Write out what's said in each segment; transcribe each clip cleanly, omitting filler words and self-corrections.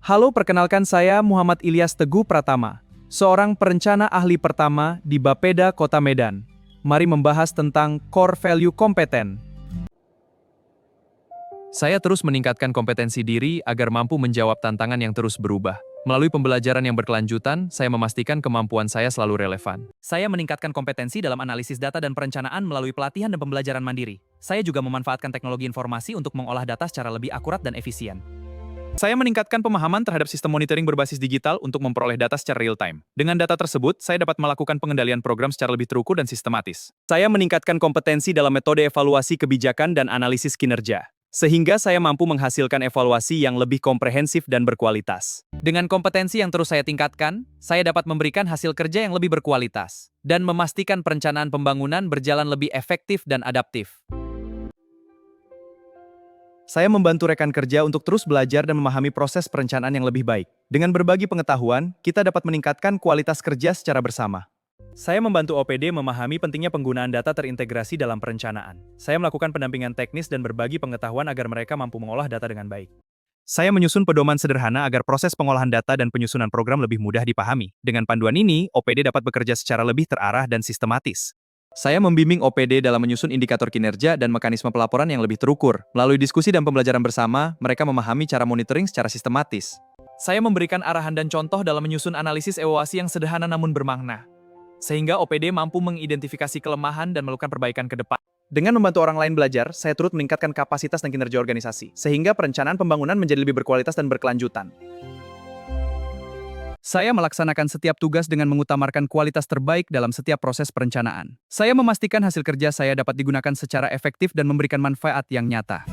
Halo, perkenalkan saya Muhammad Ilyas Teguh Pratama, seorang perencana ahli pertama di Bapeda Kota Medan. Mari membahas tentang core value kompeten. Saya terus meningkatkan kompetensi diri agar mampu menjawab tantangan yang terus berubah. Melalui pembelajaran yang berkelanjutan, saya memastikan kemampuan saya selalu relevan. Saya meningkatkan kompetensi dalam analisis data dan perencanaan melalui pelatihan dan pembelajaran mandiri. Saya juga memanfaatkan teknologi informasi untuk mengolah data secara lebih akurat dan efisien. Saya meningkatkan pemahaman terhadap sistem monitoring berbasis digital untuk memperoleh data secara real-time. Dengan data tersebut, saya dapat melakukan pengendalian program secara lebih terukur dan sistematis. Saya meningkatkan kompetensi dalam metode evaluasi kebijakan dan analisis kinerja, sehingga saya mampu menghasilkan evaluasi yang lebih komprehensif dan berkualitas. Dengan kompetensi yang terus saya tingkatkan, saya dapat memberikan hasil kerja yang lebih berkualitas, dan memastikan perencanaan pembangunan berjalan lebih efektif dan adaptif. Saya membantu rekan kerja untuk terus belajar dan memahami proses perencanaan yang lebih baik. Dengan berbagi pengetahuan, kita dapat meningkatkan kualitas kerja secara bersama. Saya membantu OPD memahami pentingnya penggunaan data terintegrasi dalam perencanaan. Saya melakukan pendampingan teknis dan berbagi pengetahuan agar mereka mampu mengolah data dengan baik. Saya menyusun pedoman sederhana agar proses pengolahan data dan penyusunan program lebih mudah dipahami. Dengan panduan ini, OPD dapat bekerja secara lebih terarah dan sistematis. Saya membimbing OPD dalam menyusun indikator kinerja dan mekanisme pelaporan yang lebih terukur. Melalui diskusi dan pembelajaran bersama, mereka memahami cara monitoring secara sistematis. Saya memberikan arahan dan contoh dalam menyusun analisis evaluasi yang sederhana namun bermakna, sehingga OPD mampu mengidentifikasi kelemahan dan melakukan perbaikan ke depan. Dengan membantu orang lain belajar, saya turut meningkatkan kapasitas dan kinerja organisasi, sehingga perencanaan pembangunan menjadi lebih berkualitas dan berkelanjutan. Saya melaksanakan setiap tugas dengan mengutamakan kualitas terbaik dalam setiap proses perencanaan. Saya memastikan hasil kerja saya dapat digunakan secara efektif dan memberikan manfaat yang nyata.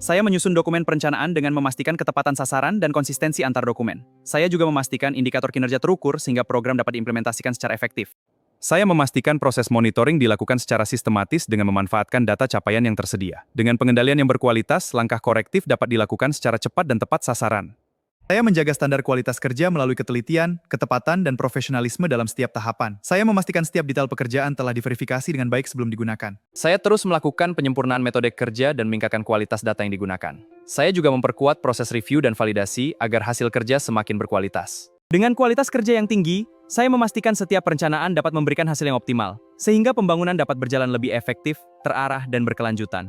Saya menyusun dokumen perencanaan dengan memastikan ketepatan sasaran dan konsistensi antar dokumen. Saya juga memastikan indikator kinerja terukur sehingga program dapat diimplementasikan secara efektif. Saya memastikan proses monitoring dilakukan secara sistematis dengan memanfaatkan data capaian yang tersedia. Dengan pengendalian yang berkualitas, langkah korektif dapat dilakukan secara cepat dan tepat sasaran. Saya menjaga standar kualitas kerja melalui ketelitian, ketepatan, dan profesionalisme dalam setiap tahapan. Saya memastikan setiap detail pekerjaan telah diverifikasi dengan baik sebelum digunakan. Saya terus melakukan penyempurnaan metode kerja dan meningkatkan kualitas data yang digunakan. Saya juga memperkuat proses review dan validasi agar hasil kerja semakin berkualitas. Dengan kualitas kerja yang tinggi, saya memastikan setiap perencanaan dapat memberikan hasil yang optimal, sehingga pembangunan dapat berjalan lebih efektif, terarah, dan berkelanjutan.